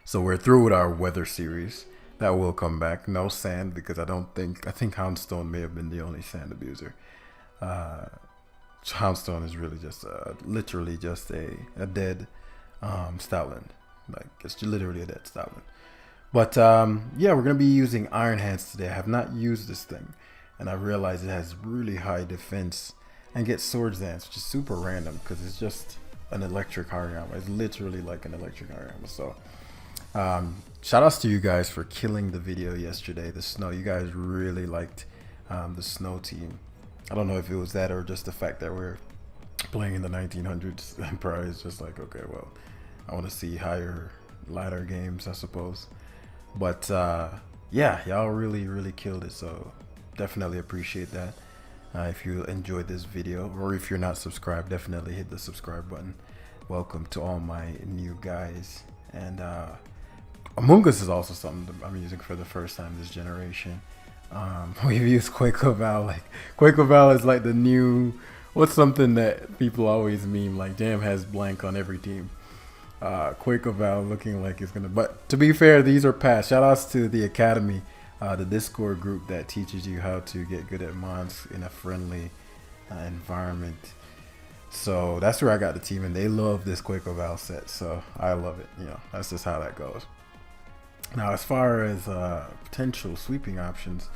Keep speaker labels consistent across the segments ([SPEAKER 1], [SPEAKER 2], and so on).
[SPEAKER 1] So we're through with our weather series. That will come back. No sand because I think Houndstone may have been the only sand abuser. Uh, Houndstone is really just literally just a dead Stoutland. Like it's literally a dead Stoutland. But yeah, we're gonna be using Iron Hands today. I have not used this thing, and I realize it has really high defense and gets Swords Dance, which is super random because it's just an electric Hariyama. It's literally like an electric Hariyama. So shout outs to you guys for killing the video yesterday. The snow, you guys really liked the snow team. I don't know if it was that or just the fact that we're playing in the 1900s. And probably it's just like, okay, well, I want to see higher ladder games, I suppose. But yeah, y'all really killed it. So definitely appreciate that. If you enjoyed this video or if you're not subscribed, definitely hit the subscribe button. Welcome to all my new guys. And Among Us is also something that I'm using for the first time this generation. We've used Quaker Val. Like Quaker Val is like the new. What's something that people always meme like? Jam has blank on every team. Quaker Val looking like it's gonna. But to be fair, these are past. Shout outs to the Academy, the Discord group that teaches you how to get good at mons in a friendly environment. So that's where I got the team, and they love this Quaker Val set. So I love it. You know, that's just how that goes. Now, as far as potential sweeping options,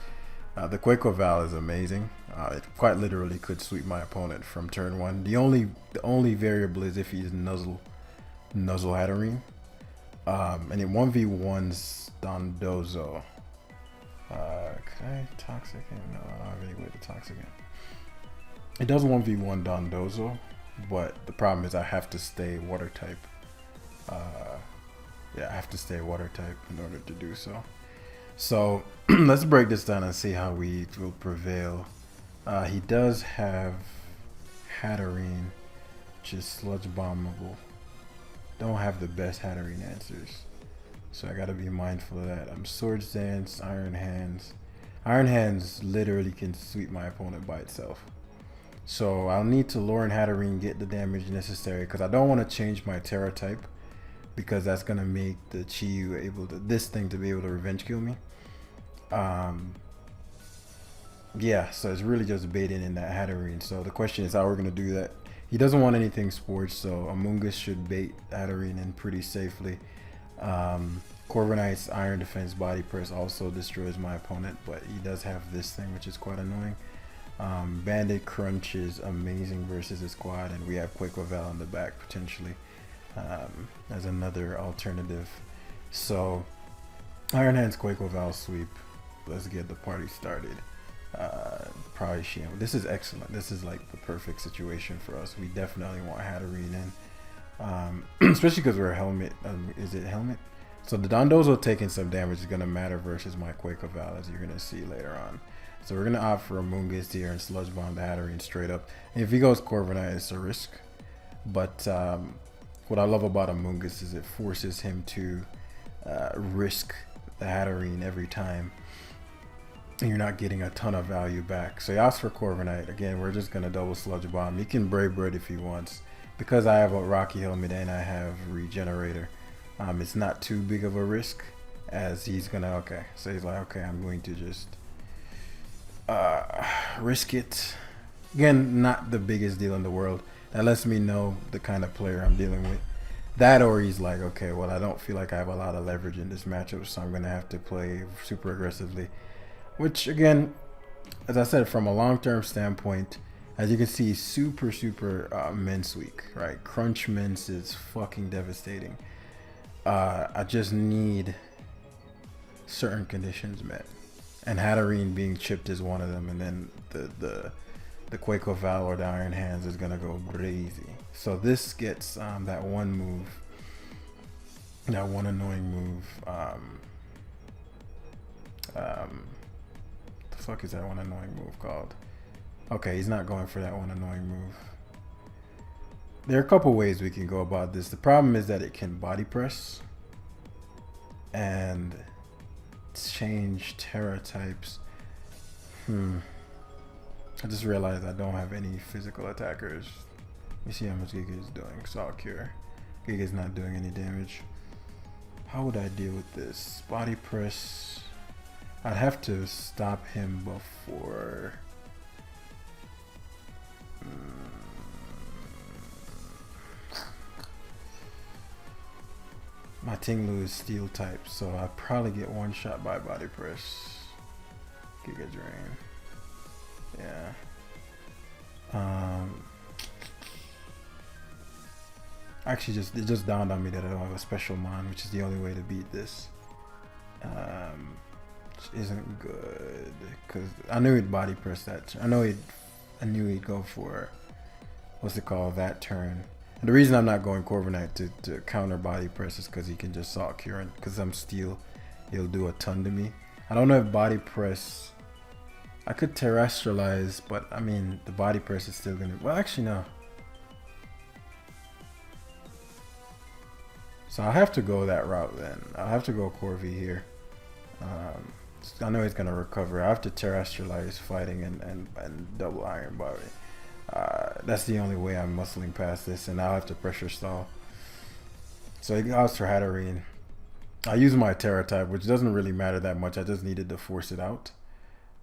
[SPEAKER 1] the Quaker Val is amazing. It quite literally could sweep my opponent from turn one. The only variable is if he's Nuzzle Hatterene. And it 1v1s Dondozo. Could I toxic him? No, I don't have any way to toxic him. It does 1v1 Dondozo, but the problem is I have to stay water type. Yeah, I have to stay water type in order to do so. So let's break this down and see how we will prevail. He does have Hatterene, which is sludge bombable. Don't have the best Hatterene answers, so I gotta be mindful of that. I'm Swords Dance, Iron Hands. Iron Hands literally can sweep my opponent by itself. So I'll need to Lauren Hatterene, get the damage necessary, because I don't want to change my Terra type, because that's gonna make the Chiyu able to to be able to revenge kill me. Yeah, so it's really just baiting in that Hatterene. So the question is how we're gonna do that. He doesn't want anything sports, so Among Us should bait Hatterene in pretty safely. Corviknight's Iron Defense Body Press also destroys my opponent, but he does have this thing, which is quite annoying. Bandit Crunch is amazing versus his squad, and we have Quaker Val in the back potentially as another alternative. So Iron Hands Quaker Val sweep. Let's get the party started. Probably Sham. This is excellent. This is like the perfect situation for us. We definitely want Hatterene in, especially because we're helmet. Is it helmet? So the Dondozo taking some damage is gonna matter versus my Quaker Val, as you're gonna see later on. So we're gonna opt for Among Us here and sludge bomb the Hatterene straight up. And if he goes Corviknight, it's a risk. But what I love about Among Us is it forces him to risk the Hatterene every time. And you're not getting a ton of value back. So he asks for Corviknight. Again, we're just gonna double sludge bomb. He can Brave Bird if he wants. Because I have a Rocky Helmet and I have Regenerator, it's not too big of a risk, as he's gonna, okay. So he's like, okay, I'm going to just risk it. Again, not the biggest deal in the world. That lets me know the kind of player I'm dealing with. That, or he's like, okay, well, I don't feel like I have a lot of leverage in this matchup, so I'm gonna have to play super aggressively. Which, again, as I said, from a long-term standpoint, as you can see, super mince weak, right? Crunch mince is fucking devastating. I just need certain conditions met, and Hatterene being chipped is one of them, and then the Quaker Val or the Iron Hands is gonna go crazy. So this gets that one move, that one annoying move. The fuck is that one annoying move called? Okay, he's not going for that one annoying move. There are a couple ways we can go about this. The problem is that it can body press and change Terra types. I just realized I don't have any physical attackers. Let me see how much Giga is doing. So I'll cure. Giga's not doing any damage. how would I deal with this? Body press. I'd have to stop him before. My Tinglu is steel type, so I probably get one shot by body press. Giga Drain. Yeah. Actually, it just dawned on me that I don't have a special mon, which is the only way to beat this. Which isn't good because I knew he'd body press that. I knew he'd go for what's it called, that turn. And the reason I'm not going Corviknight to counter body press is because he can just Salt Current. Because I'm steel, he'll do a ton to me. I don't know if body press. I could terrestrialize, but I mean the body press is still gonna. Well, actually no. So I'll have to go that route then. I'll have to go Corvi here. I know he's gonna recover. I have to terrestrialize fighting and double Iron Body. That's the only way I'm muscling past this, and I'll have to pressure stall. So he goes for Hatterene. I use my Terra type, which doesn't really matter that much. I just needed to force it out.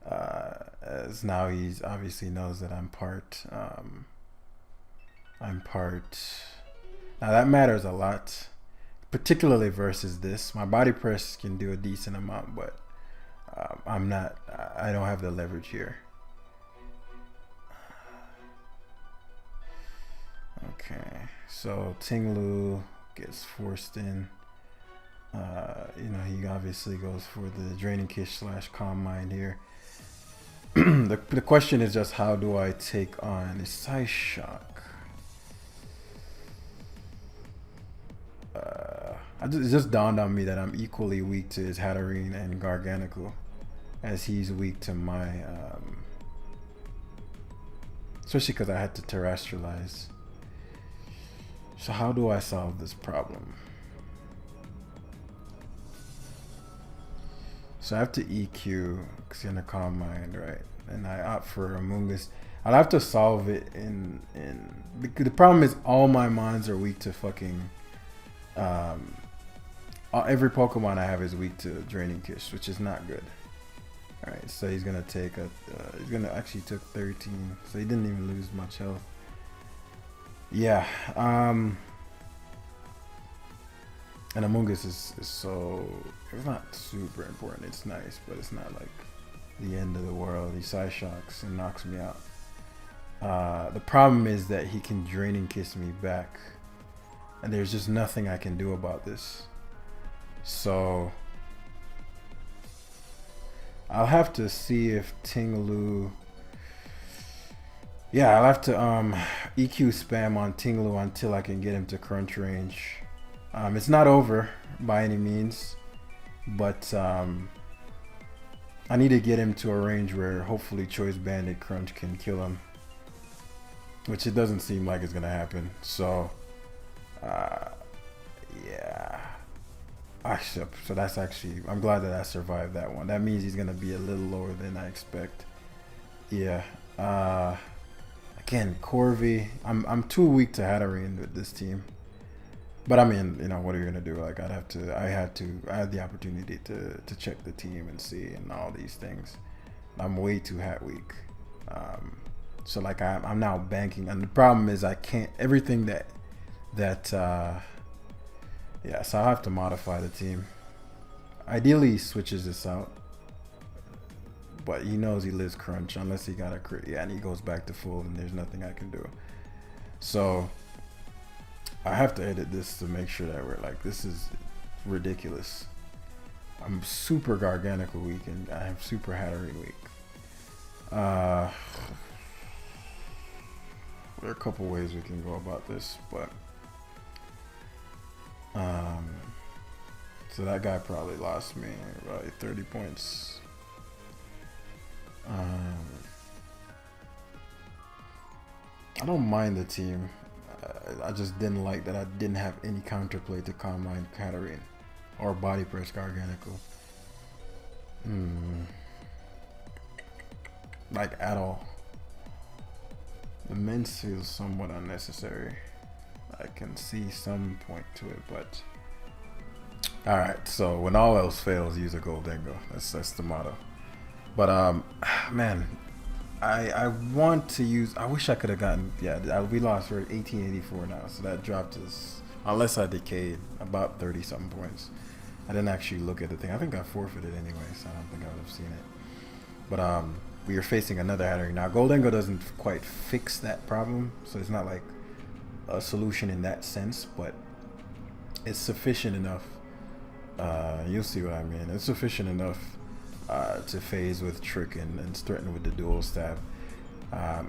[SPEAKER 1] As now he's obviously knows that I'm part. Now that matters a lot, particularly versus this. My body press can do a decent amount, but I'm not. I don't have the leverage here. Okay, so Tinglu gets forced in. You know, he obviously goes for the Draining Kiss / Calm Mind here. The question is just how do I take on the Psy Shock? It just dawned on me that I'm equally weak to his Hatterene and Garganical, as he's weak to my, especially because I had to terrestrialize. So how do I solve this problem? So I have to EQ because he's in a Calm Mind, right? And I opt for Amoonguss. I'll have to solve it in the problem is all my mons are weak to fucking every Pokemon I have is weak to Draining Kiss, which is not good. Alright, so he's gonna take he's gonna actually took 13, so he didn't even lose much health. Yeah, and Amoonguss is so, it's not super important. It's nice, but it's not like the end of the world. He Psy Shocks and knocks me out. The problem is that he can Draining Kiss me back, and there's just nothing I can do about this. So I'll have to see if Tinglu. Yeah, I'll have to EQ spam on Tinglu until I can get him to crunch range. It's not over by any means, but I need to get him to a range where hopefully Choice Bandit Crunch can kill him, which it doesn't seem like it's gonna happen. So yeah, so that's actually, I'm glad that I survived that one. That means he's gonna be a little lower than I expect. Yeah. Again, Corvi. I'm too weak to Hatterene with this team. But I mean, you know, what are you gonna do? Like, I had the opportunity to check the team and see and all these things. I'm way too hat weak. So like I'm now banking, and the problem is I can't everything that yeah. So I'll have to modify the team. Ideally, he switches this out, but he knows he lives crunch unless he got a crit. Yeah, and he goes back to full, and there's nothing I can do. So I have to edit this to make sure that we're like, this is ridiculous. I'm super Garganical weak, and I am super Hatterene weak. There are a couple ways we can go about this, but so that guy probably lost me probably 30 points. I don't mind the team. I just didn't like that I didn't have any counterplay to Calm Mind Hatterene or Body Press Garganical. Like at all. The mince feels somewhat unnecessary. I can see some point to it, but All right. So when all else fails, use a Goldengo. That's the motto. But man, I want to use. I wish I could have gotten. Yeah, we lost. We're at 1884 now, so that dropped us. Unless I decayed about 30 something points. I didn't actually look at the thing. I think I forfeited anyway, so I don't think I would have seen it. But we are facing another Hattery now. Goldengo doesn't quite fix that problem, so it's not like a solution in that sense, but it's sufficient enough. You'll see what I mean. It's sufficient enough to phase with Trick and threaten with the dual stab.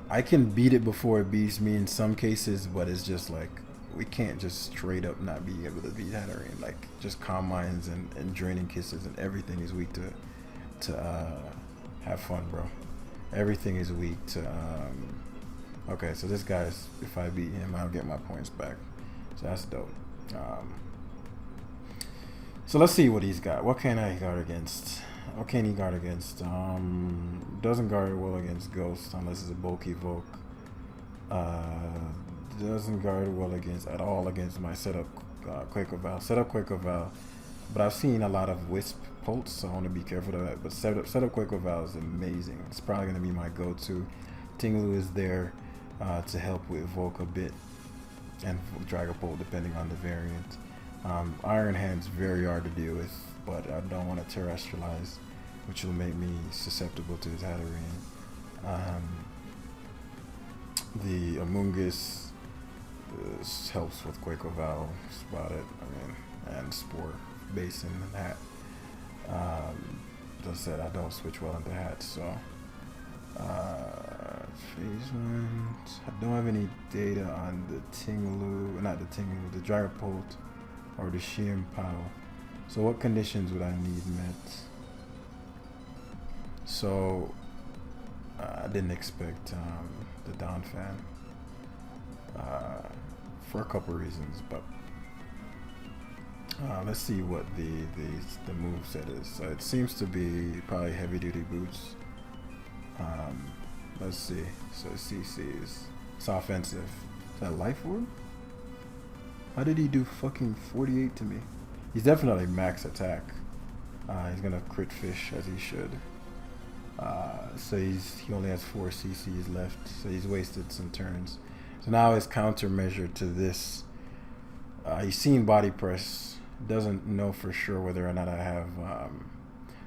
[SPEAKER 1] I can beat it before it beats me in some cases, but it's just like we can't just straight up not be able to beat Hatterene. Like just Calm Minds and Draining Kisses and everything is weak to have fun, bro. Everything is weak to okay, so this guy's, if I beat him, I'll get my points back. So that's dope. So let's see what he's got. What can I guard against? What can he guard against? Doesn't guard well against Ghost unless it's a bulky Volk. Doesn't guard well against at all against my setup Quaker Val. Setup Quaker Val, but I've seen a lot of Wisp Pulse, so I want to be careful of that. But setup Quaker Val is amazing. It's probably going to be my go-to. Tinglu is there to help with Volk a bit, and Dragapult depending on the variant. Iron Hand's very hard to deal with, but I don't want to terrestrialize, which will make me susceptible to his Hatterene. The Amoonguss helps with Quaker Val, that's about it. I mean, and Spore, Basin, and Hat. As I said, I don't switch well into Hat, so phase 1. I don't have any data on the Tinglu, not the Tinglu, the Dragapult or the Xianpao. So what conditions would I need met? So I didn't expect the Donphan for a couple reasons, but let's see what the move set is. So it seems to be probably heavy duty boots. Let's see. So CC is it's offensive. Is that Life Orb? How did he do fucking 48 to me? He's definitely max attack. He's gonna crit fish as he should. So he only has 4 CCs left, so he's wasted some turns. So now his countermeasure to this, he's seen body press, doesn't know for sure whether or not I have.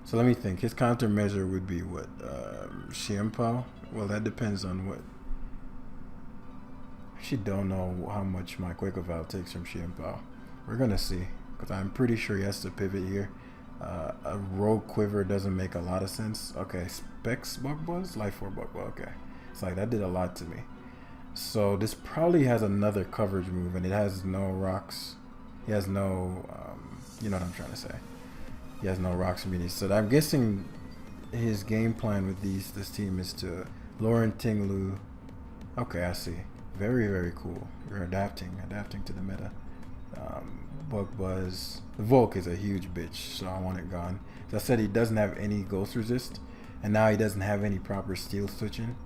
[SPEAKER 1] So let me think. His countermeasure would be what? Xianpao? Well, that depends on what. I actually don't know how much my Quaker Val takes from Xianpao. We're gonna see, because I'm pretty sure he has to pivot here. A Rogue Quiver doesn't make a lot of sense. Okay, Specs Bug Buzz? Life 4 Bug Buzz, okay. It's like, that did a lot to me. So this probably has another coverage move, and it has no rocks. He has no, you know what I'm trying to say. He has no rocks immunity. So I'm guessing his game plan with this team is to Lauren Tinglu. Okay, I see. Very, very cool. You're adapting to the meta. Bug Buzz. The Volk is a huge bitch, so I want it gone. As I said, he doesn't have any ghost resist, and now he doesn't have any proper steel switching.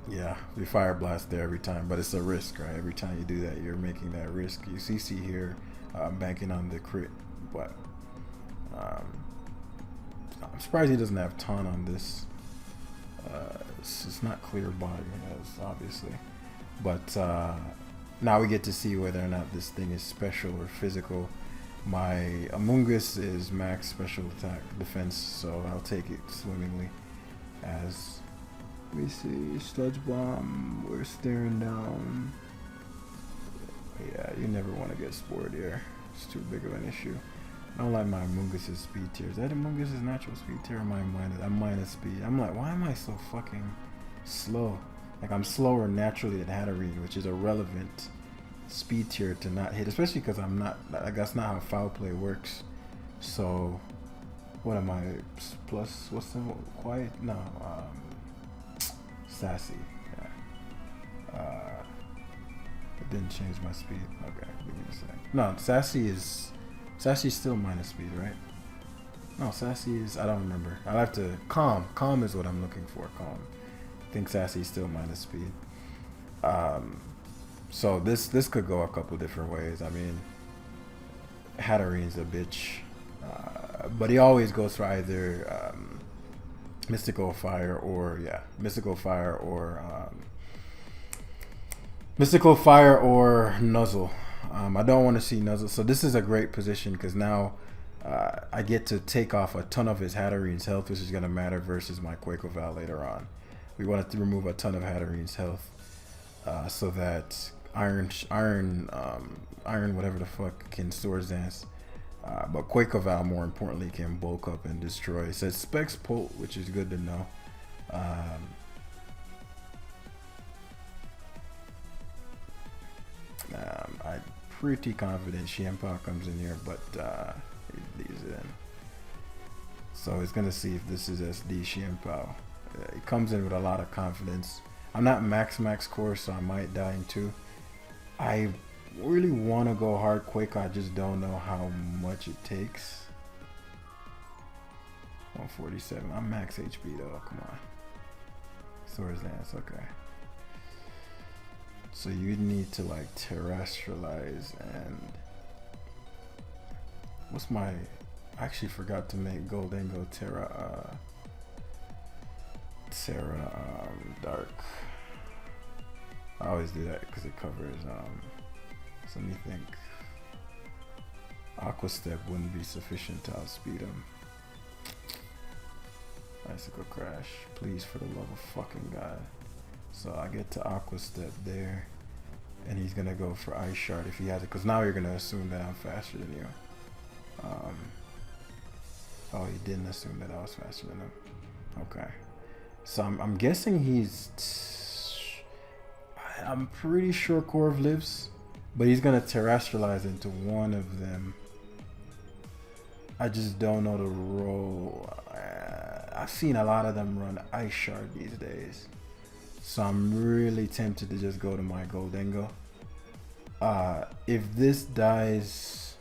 [SPEAKER 1] Yeah, we Fire Blast there every time, but it's a risk, right? Every time you do that, you're making that risk. You CC here, banking on the crit, but I'm surprised he doesn't have Taunt on this. It's not clear body, obviously, but now we get to see whether or not this thing is special or physical. My Amoonguss is max special attack defense, so I'll take it swimmingly. As we see, Sludge Bomb, we're staring down. Yeah, you never want to get spored here. It's too big of an issue. I don't like my Amoonguss's speed tier. Is that Amoonguss's natural speed tier or am I minus? I'm minus speed. I'm like, why am I so fucking slow? Like, I'm slower naturally than Hatterene, which is a relevant speed tier to not hit, especially because I'm not, like, that's not how foul play works. So, what am I, plus, what's the, quiet? No, sassy, yeah. It didn't change my speed. Okay, give me a sec. No, Sassy's still minus speed, right? No, Sassy is, I don't remember. I'll have to, Calm is what I'm looking for, Calm. I think Sassy's still minus speed. So this could go a couple different ways. I mean, Hatterene's a bitch. But he always goes for either Mystical Fire or Mystical Fire or Nuzzle. I don't want to see Nuzzle, so this is a great position because now I get to take off a ton of his Hatterene's health, which is going to matter versus my Quaco Val later on. We want to remove a ton of Hatterene's health so that Iron, whatever the fuck, can Swords Dance. But Quaco Val, more importantly, can bulk up and destroy. It says Specs Pult, which is good to know. I'm pretty confident Xianpao comes in here, but he leaves it in. So it's going to see if this is SD Xianpao. It comes in with a lot of confidence. I'm not max core, so I might die in 2. I really want to go hard Quaco, I just don't know how much it takes. 147. I'm max HP though, come on. Swords Dance, okay. So you need to like terrestrialize and what's my, I actually forgot to make Goldengo Terra Dark. I always do that because it covers so let me think. Aqua Step wouldn't be sufficient to outspeed him. Icicle Crash, please, for the love of fucking God. So I get to Aqua Step there, and he's gonna go for Ice Shard if he has it, because now you're gonna assume that I'm faster than you. Oh, he didn't assume that I was faster than him. Okay, so I'm guessing I'm pretty sure Corv lives, but he's gonna terrestrialize into one of them. I just don't know the role. I've seen a lot of them run Ice Shard these days, so I'm really tempted to just go to my Goldengo. If this dies,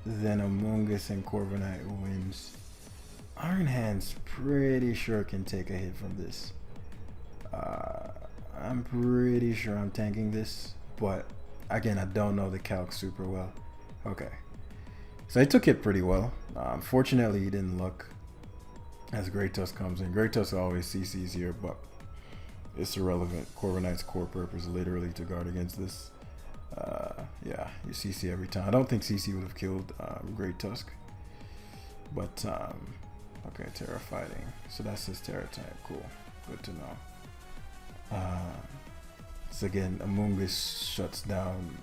[SPEAKER 1] then Amoonguss and Corviknight wins. Iron Hand's pretty sure can take a hit from this. I'm pretty sure I'm tanking this, but again, I don't know the calc super well. Okay, so I took it pretty well. Fortunately, he didn't look as Great Tusk comes in. Great Tusk always CCs here, but it's irrelevant. Corviknight's core purpose is literally to guard against this. Yeah, you CC every time. I don't think CC would have killed Great Tusk, but okay, Terra Fighting. So that's his Terra type. Cool, good to know. So again, Amoonguss shuts down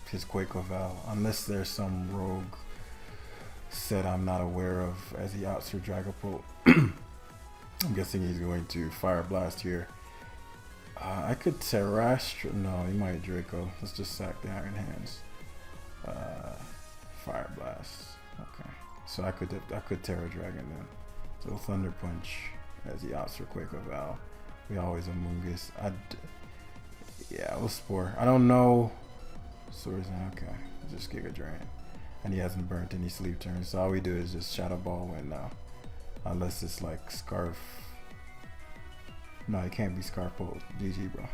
[SPEAKER 1] his Quaco Val unless there's some rogue set I'm not aware of as he outs for Dragapult. I'm guessing he's going to Fire Blast here. I could Terrestrial. No, he might Draco. Let's just sack the Iron Hands. Fire Blast. Okay, so I could Terra Dragon then. So Thunder Punch as he outs for Quaco Val. We always Amoonguss. Yeah, we'll Spore. I don't know. Swords, okay. Just Giga Drain. And he hasn't burnt any sleep turns, so all we do is just Shadow Ball win now. Unless it's like Scarf. No, it can't be Scarf Bolt. GG, bro.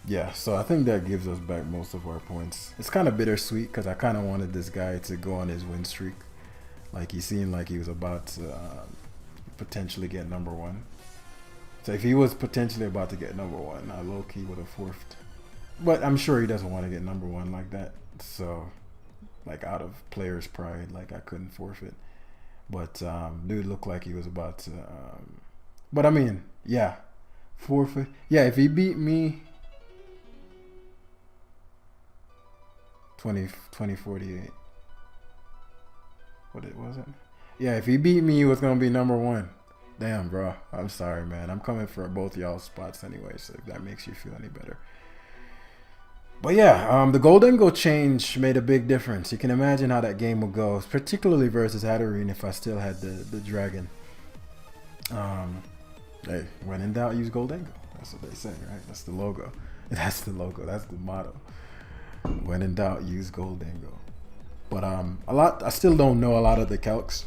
[SPEAKER 1] Yeah, so I think that gives us back most of our points. It's kind of bittersweet because I kind of wanted this guy to go on his win streak. Like, he seemed like he was about to potentially get #1. So if he was potentially about to get #1, I low-key would have forfeited. But I'm sure he doesn't want to get #1 like that. So, like, out of player's pride, like, I couldn't forfeit. But dude looked like he was about to. But I mean, yeah, forfeit. Yeah, if he beat me 2048. What was it? Yeah, if he beat me, he was gonna be #1. Damn, bro. I'm sorry, man. I'm coming for both y'all's spots anyway, so if that makes you feel any better. But yeah, the Goldengo change made a big difference. You can imagine how that game would go, particularly versus Hatterene if I still had the dragon. Hey, when in doubt, use Goldengo. That's what they say, right? That's the logo. That's the logo. That's the motto. When in doubt, use Goldengo. But I still don't know a lot of the calcs.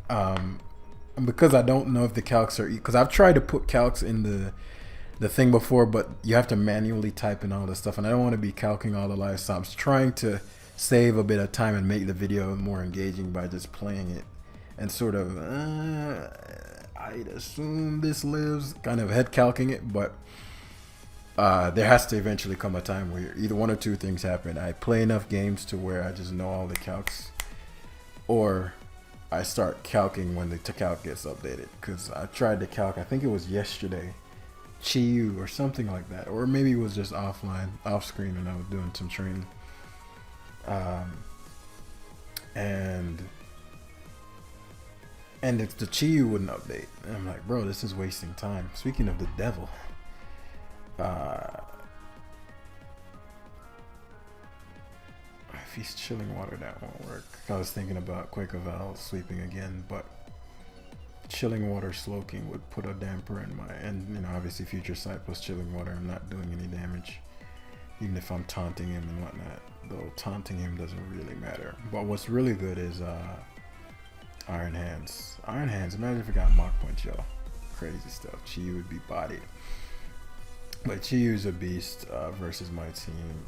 [SPEAKER 1] And because I don't know if the calcs are, because I've tried to put calcs in the the thing before, but you have to manually type in all this stuff, and I don't want to be calculating all the live stops. Trying to save a bit of time and make the video more engaging by just playing it and sort of I'd assume this lives, kind of head calcing it, but there has to eventually come a time where either one or two things happen. I play enough games to where I just know all the calcs, or I start calcing when the calc gets updated. Because I tried to calc, I think it was yesterday, Chiyu or something like that, or maybe it was just offline, off screen when I was doing some training. And the Chiyu wouldn't update. And I'm like, bro, this is wasting time. Speaking of the devil, if he's chilling water, that won't work. I was thinking about Quaker Val sweeping again, but chilling water Slowking would put a damper in my, and you know, obviously future sight plus chilling water, I'm not doing any damage, even if I'm taunting him and whatnot. Though taunting him doesn't really matter. But what's really good is Iron Hands. Iron Hands, imagine if it got Mach Punch, y'all. Crazy stuff. Chiyu would be bodied. But Chiyu's a beast versus my team.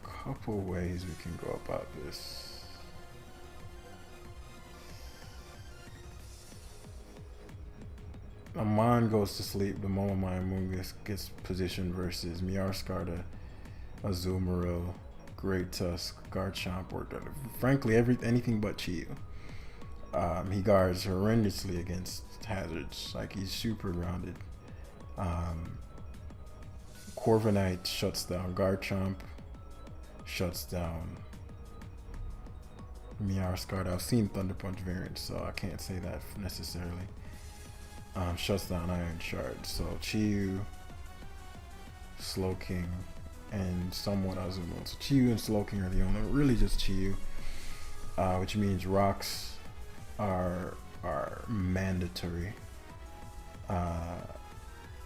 [SPEAKER 1] Couple ways we can go about this. Amon goes to sleep the moment my Amoonguss gets positioned versus Miarscarda, Azumarill, Great Tusk, Garchomp, or frankly anything but Chiyu. He guards horrendously against hazards, like he's super grounded. Corviknight shuts down Garchomp, shuts down Miarscarda. I've seen Thunder Punch variants, so I can't say that necessarily. Shuts down Iron Shard. So Chiyu, Slowking, and somewhat Azumarill. So Chiyu and Slowking are the only, really just Chiyu, which means rocks are mandatory,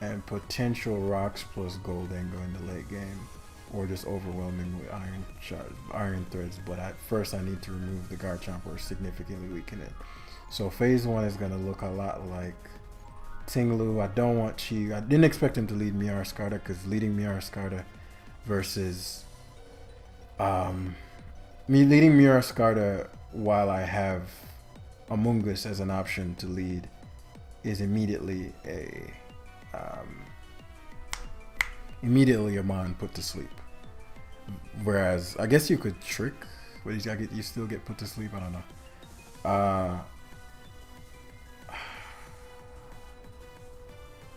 [SPEAKER 1] and potential rocks plus Goldengo in the late game, or just overwhelming with iron threads. But at first I need to remove the Garchomp or significantly weaken it. So phase 1 is going to look a lot like Tinglu. I don't want Chiyu. I didn't expect him to lead Miarscarda, because leading Miarscarda versus me leading Miarscarda while I have Amoonguss as an option to lead is immediately a Mon put to sleep. Whereas I guess you could trick, but you still get put to sleep. I don't know.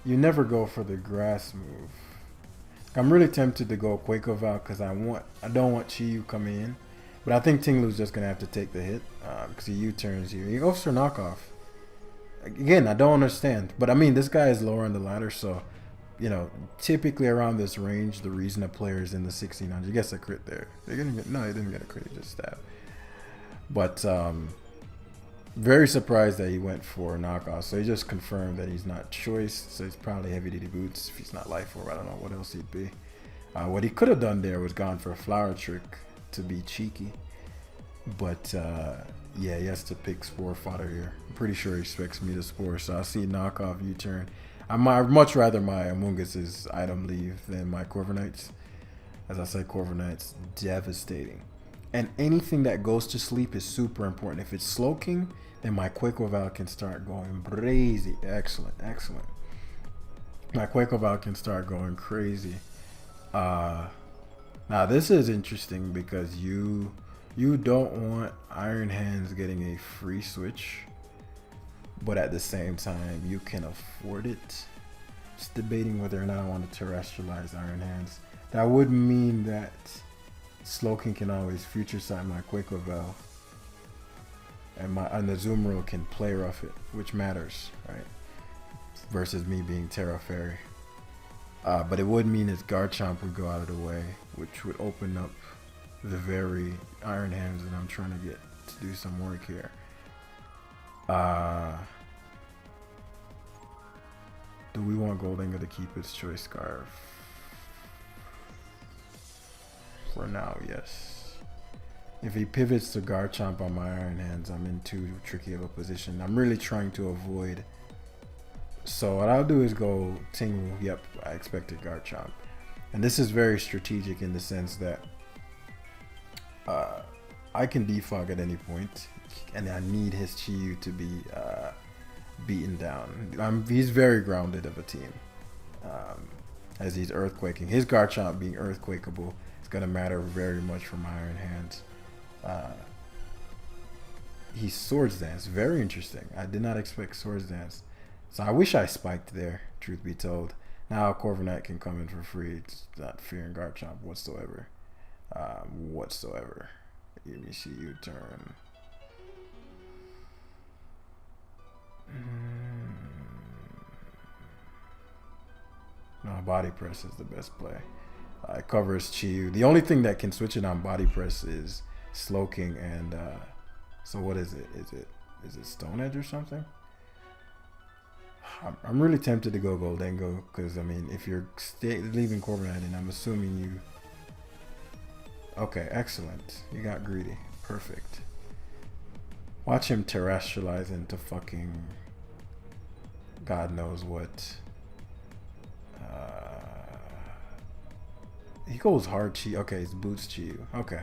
[SPEAKER 1] You never go for the grass move. I'm really tempted to go Quaker Val because I don't want Chiyu coming in, but I think Tinglu's just gonna have to take the hit because he U-turns here. He goes for knockoff. Again, I don't understand, but I mean, this guy is lower on the ladder, so you know, typically around this range, the reason a player is in the 1600, he gets a crit there. He didn't get a crit, he just stab. But very surprised that he went for a knockoff. So he just confirmed that he's not choice. So he's probably heavy duty boots. If he's not life orb, I don't know what else he'd be. What he could have done there was gone for a flower trick to be cheeky. But yeah, he has to pick Spore Fodder here. I'm pretty sure he expects me to Spore. So I see knockoff U-turn. I'd much rather my Amoonguss's item leave than my Corviknight's. As I said, Corviknight's devastating. And anything that goes to sleep is super important. If it's Slowking, then my Quaker Val can start going crazy. Excellent, excellent. My Quaker Val can start going crazy. Now this is interesting because you don't want Iron Hands getting a free switch, but at the same time you can afford it. Just debating whether or not I want to terrestrialize Iron Hands. That would mean that Slowking can always future sight my Quaker Val, and the Azumarill can play rough it, which matters, right? Versus me being Terra Fairy. But it would mean his Garchomp would go out of the way, which would open up the very Iron Hands that I'm trying to get to do some work here. Do we want Goldengo to keep its choice scarf? For now, yes. If he pivots to Garchomp on my Iron Hands, I'm in too tricky of a position. I'm really trying to avoid So what I'll do is go Tingle. Yep, I expected Garchomp. And this is very strategic in the sense that I can defog at any point, and I need his Chi-Yu to be beaten down. He's very grounded of a team, as he's earthquaking. His Garchomp being earthquakeable is going to matter very much for my Iron Hands. He's Swords Dance. Very interesting. I did not expect Swords Dance. So I wish I spiked there, truth be told. Now Corviknight can come in for free. It's not fearing Garchomp whatsoever. Whatsoever. Let me see you turn. No, Body Press is the best play. It covers Chi-Yu. The only thing that can switch it on Body Press is Slowking and so what is it? Is it Stone Edge or something? I'm really tempted to go Goldengo because I mean, if you're leaving Corviknight, and I'm assuming you. Okay, excellent. You got greedy. Perfect. Watch him terrestrialize into fucking God knows what. He goes hard Chi. Okay, it's Boots Chi-Yu. Okay.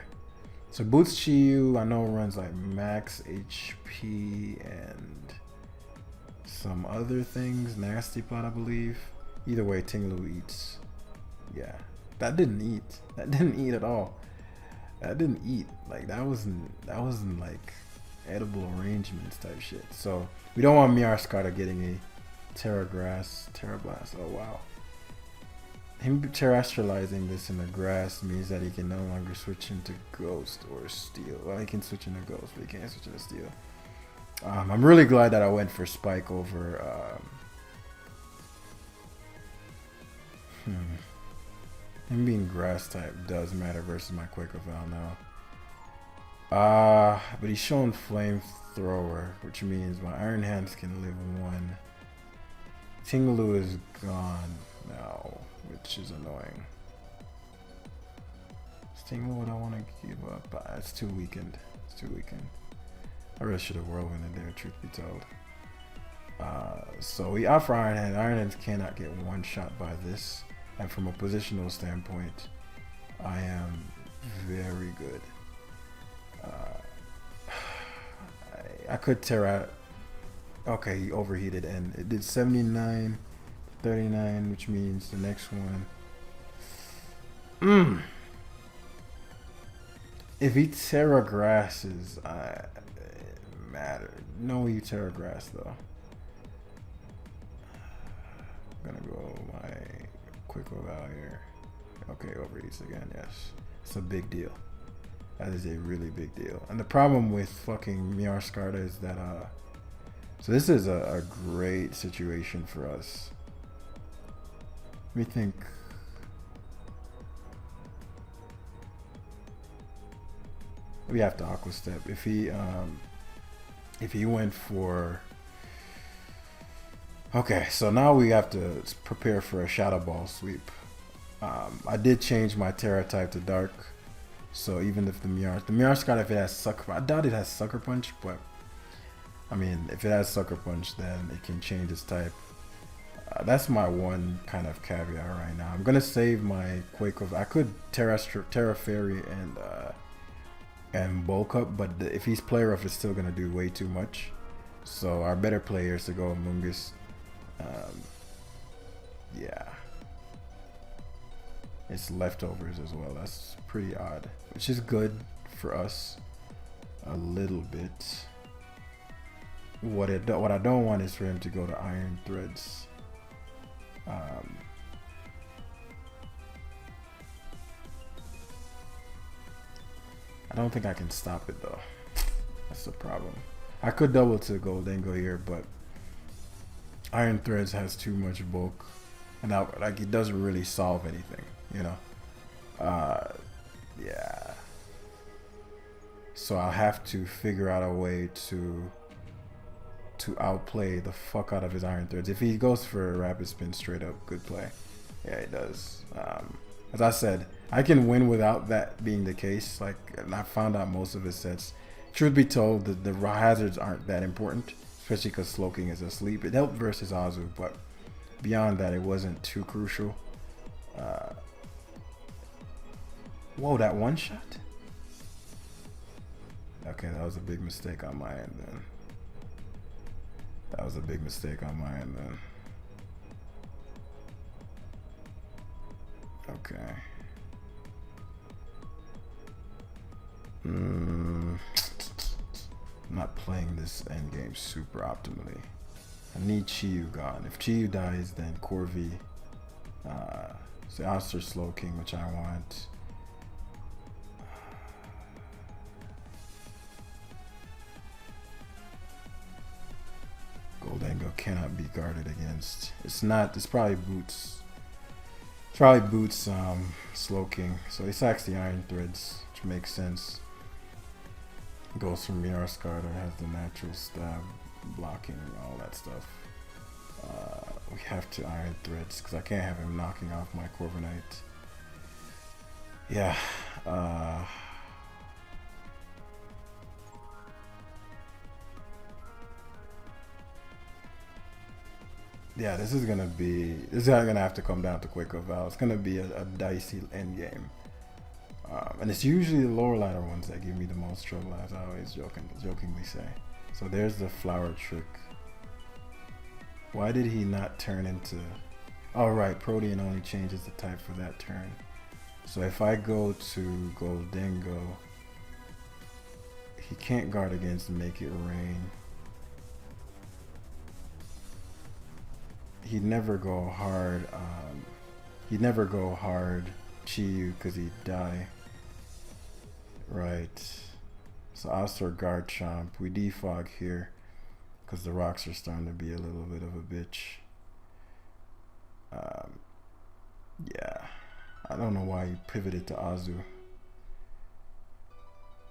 [SPEAKER 1] So Boots Chi-Yu, I know runs like max HP and some other things. Nasty Plot, I believe. Either way, Tinglu eats. Yeah. That didn't eat. That didn't eat at all. That didn't eat. Like that wasn't like edible arrangements type shit. So we don't want Miarskata getting a Terra Blast. Oh wow. Him terrestrializing this in the grass means that he can no longer switch into Ghost or Steel. Well, he can switch into Ghost, but he can't switch into Steel. I'm really glad that I went for Spike over. Him being Grass type does matter versus my Quaker Val now. But he's showing Flamethrower, which means my Iron Hands can live one. Tingaloo is gone now, which is annoying. Tingaloo, what I want to give up? It's too weakened. It's too weakened. I really should have Whirlwinded there, truth be told. So we opt for Iron Hands. Iron Hands cannot get one shot by this. And from a positional standpoint, I am very good. I could tear out. Okay, he overheated and it did 79, 39, which means the next one. If he Terra Grasses, matter. No, he Terra Grass though. I'm gonna go my quick out here. Okay, overheats again. Yes, it's a big deal. That is a really big deal. And the problem with fucking Miarskata is that so this is a great situation for us. Let me think. We have to Aqua Step. If he went for. Okay, so now we have to prepare for a Shadow Ball sweep. I did change my Terra type to Dark. So even if the Miarskata, if it has Sucker, I doubt it has Sucker Punch, but I mean, if it has Sucker Punch, then it can change its type. That's my one kind of caveat right now. I'm gonna save my Quake of. I could Terra Fairy and Bulk Up, but if he's Play Rough, it's still gonna do way too much. So our better player is to go Mungus. Yeah. It's leftovers as well. That's pretty odd, which is good for us a little bit. What I don't want is for him to go to Iron Threads. I don't think I can stop it though. That's the problem. I could double to Goldengo here, but Iron Threads has too much bulk, and like it doesn't really solve anything, you know. Yeah. So I'll have to figure out a way to outplay the fuck out of his Iron Threads. If he goes for a Rapid Spin straight up, good play. Yeah, he does. As I said, I can win without that being the case. Like, and I found out most of his sets. Truth be told, the hazards aren't that important, especially because Slowking is asleep. It helped versus Azu, but beyond that, it wasn't too crucial. Whoa, that one shot? Okay, that was a big mistake on my end then. That was a big mistake on my end then. Okay. I'm not playing this endgame super optimally. I need Chiyu gone. If Chiyu dies, then Corvi, say Oster Slowking, which I want. Goldango cannot be guarded against. It's not. It's probably Boots. It's probably Boots Slowking. So he sacks the Iron Threads, which makes sense. Goes from Miarscar that has the natural stab, blocking, all that stuff. We have to Iron Threads because I can't have him knocking off my Corviknight. Yeah. Yeah, this is gonna have to come down to Quick Val. It's gonna be a dicey end game. And it's usually the lower ladder ones that give me the most trouble, as I always jokingly say. So there's the flower trick. Why did he not turn into... Oh right, Protean only changes the type for that turn. So if I go to Goldango, he can't guard against Make It Rain. He'd never go hard. He'd never go hard Chiyu because he'd die. Right. So Oster guard Chomp. We defog here because the rocks are starting to be a little bit of a bitch. Yeah. I don't know why he pivoted to Azu.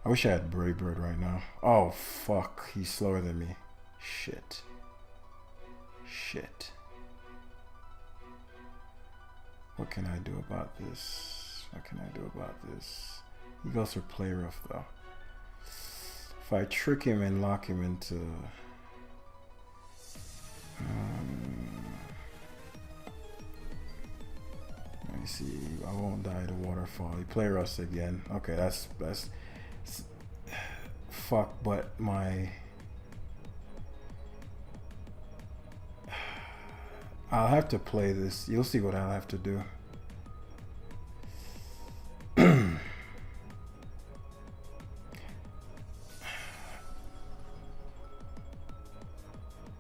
[SPEAKER 1] I wish I had Brave Bird right now. Oh, fuck. He's slower than me. Shit. Shit. What can I do about this? What can I do about this? He goes for Play Rough though. If I trick him and lock him into... let me see. I won't die to Waterfall. He Play Roughs again. Okay, that's... Fuck, but my... I'll have to play this. You'll see what I'll have to do.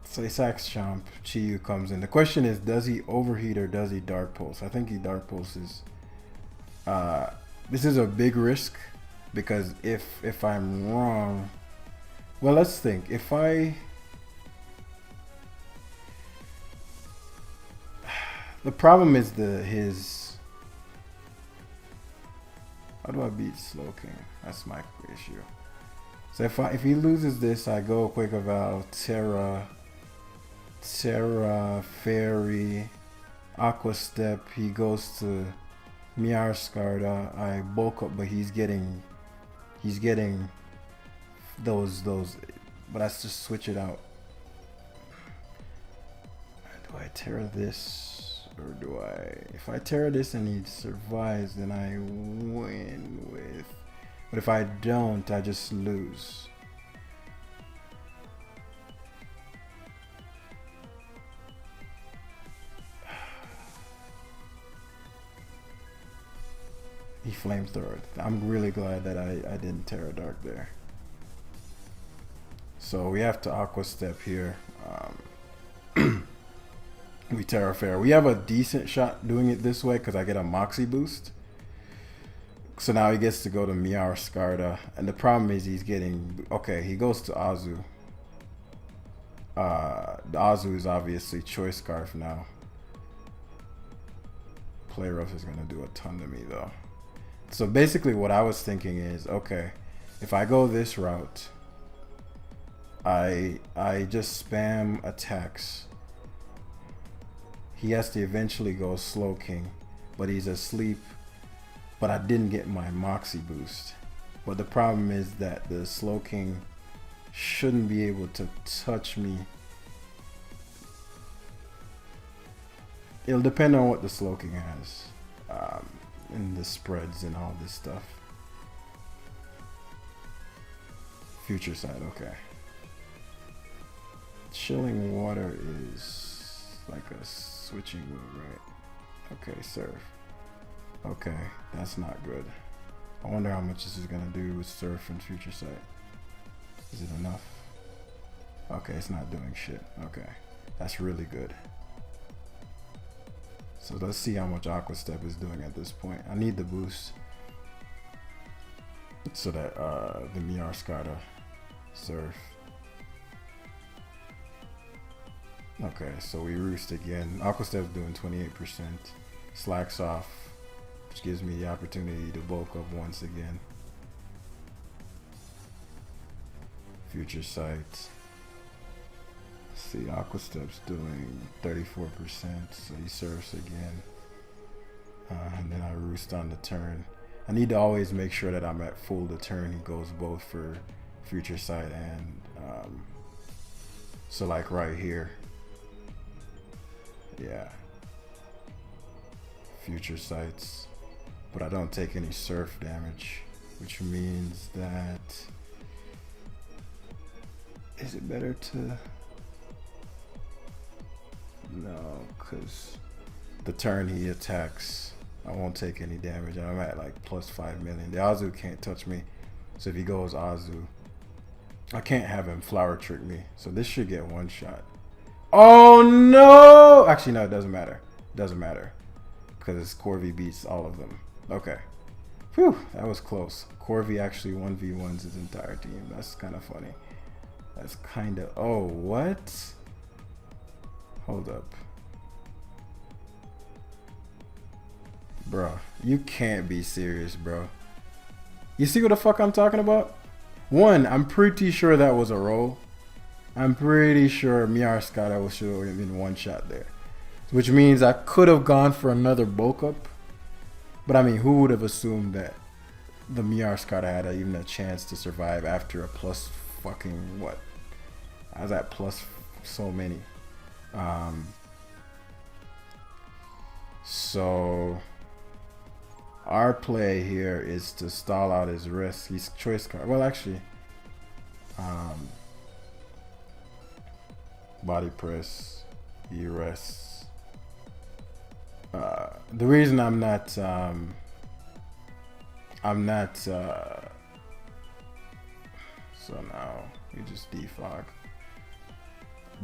[SPEAKER 1] So he sacks Chomp. Chiyu comes in. The question is, does he overheat or does he Dark Pulse? I think he Dark Pulses. This is a big risk because if I'm wrong, well, let's think. If I... The problem is his... How do I beat Slowking? That's my issue. So if he loses this, I go Quick Val, Terra, Fairy, Aqua Step. He goes to Miarscar. I bulk up, but he's getting those. But let's just switch it out. Do I Terra this? Or do I... If I Terra this and he survives, then I win with... But if I don't, I just lose. He Flamethrower. I'm really glad that I didn't Terra Dark there. So we have to Aqua Step here. We Terra Fair. We have a decent shot doing it this way because I get a Moxie boost. So now he gets to go to Miarscar. And the problem is he's getting... Okay, he goes to Azu. The Azu is obviously Choice Scarf now. Play Rough is going to do a ton to me though. So basically what I was thinking is, okay, if I go this route, I just spam attacks. He has to eventually go Slowking, but he's asleep. But I didn't get my Moxie boost. But the problem is that the Slowking shouldn't be able to touch me It'll depend on what the Slowking has. And the spreads and all this stuff. Future side, okay. Chilling water is like a switching move, right? Okay, surf. Okay, that's not good. I wonder how much this is gonna do with surf and future sight. Is it enough? Okay, it's not doing shit. Okay, that's really good. So let's see how much Aqua Step is doing at this point. I need the boost so that the Miarskada surf. Okay, so we roost again. Aqua Step's doing 28%. Slacks off, which gives me the opportunity to bulk up once again. Future sight. See, Aqua Step's doing 34%, so he surfs again. And then I roost on the turn. I need to always make sure that I'm at full the turn. He goes both for future sight and so like right here. Yeah. Future sights. But I don't take any surf damage, which means that is it better to no, because the turn he attacks, I won't take any damage. I'm at like plus 5 million. The Azu can't touch me. So if he goes Azu, I can't have him flower trick me. So this should get one shot. Oh no! Actually, no, it doesn't matter. It doesn't matter. Because Corvi beats all of them. Okay. Whew, that was close. Corvi actually 1v1s his entire team. That's kind of funny. That's kind of... Oh, what? Hold up. Bro, you can't be serious, bro. You see what the fuck I'm talking about? One, I'm pretty sure that was a roll. I'm pretty sure Miarskada should have been one shot there. Which means I could have gone for another bulk up. But I mean, who would have assumed that the Miarskada had even a chance to survive after a plus fucking what? I was at plus so many. So our play here is to stall out his risk. He's choice card. Well, actually, body press. He rests. The reason I'm not so now we just defog.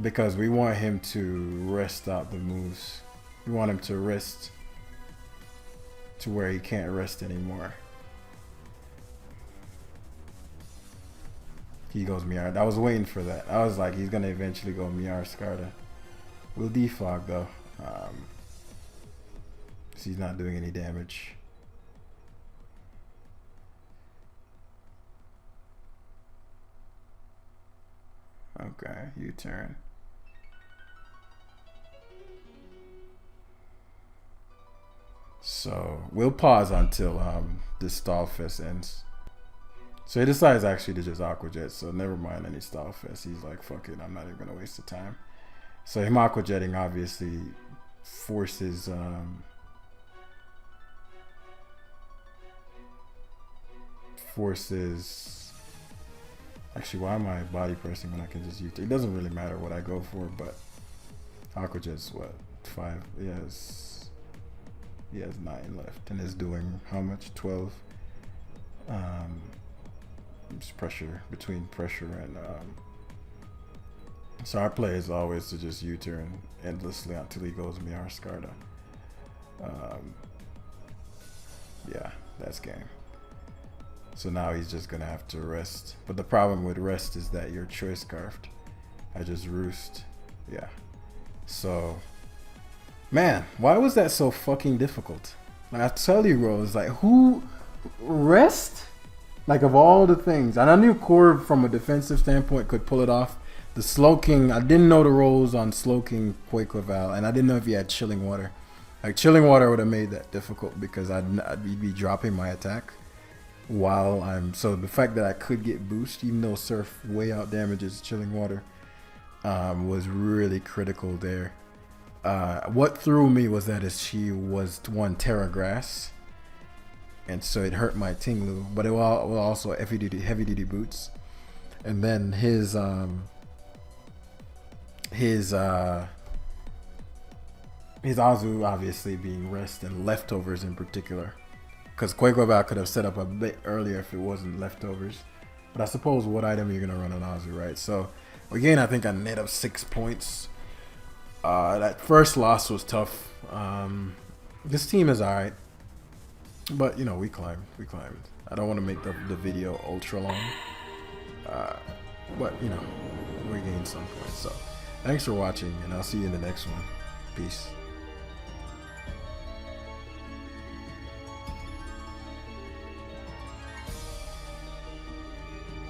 [SPEAKER 1] Because we want him to rest out the moves. We want him to rest to where he can't rest anymore. He goes Miar. I was waiting for that. I was like, he's gonna eventually go Miarskada. We'll defog though. He's not doing any damage. Okay, U-turn. So we'll pause until this stall fest ends. So he decides actually to just Aqua Jet, so never mind any stall fest. He's like, fuck it, I'm not even gonna waste the time. So him Aqua Jetting obviously forces actually, why am I body pressing when I can just use it? It doesn't really matter what I go for, but Aqua Jet's what? 5? He has 9 left and is doing how much? 12. Just pressure between pressure and so our play is always to just U-turn endlessly until he goes Miarskada. Yeah, that's game. So now he's just gonna have to rest. But the problem with rest is that you're choice scarfed. I just roost. Yeah. So, man, why was that so fucking difficult? Like, I tell you, bro, it's like, who rest? Like, of all the things, and I knew Korv from a defensive standpoint could pull it off. The Slowking, I didn't know the rolls on Slowking Quakeval, and I didn't know if he had Chilling Water. Like, Chilling Water would have made that difficult because I'd be dropping my attack while so the fact that I could get boost, even though Surf way out damages Chilling Water, was really critical there. What threw me was that she was one Terra Grass, and so it hurt my Tinglu, but it was also heavy duty boots. And then his Azu obviously being rest and leftovers in particular, because Quakeobat could have set up a bit earlier if it wasn't leftovers. But I suppose what item you're gonna run on Azu, right? So again, I think I net up 6 points. That first loss was tough. This team is alright, but you know, we climbed. I don't want to make the video ultra long, but you know, we gained some points. So thanks for watching, and I'll see you in the next one. Peace.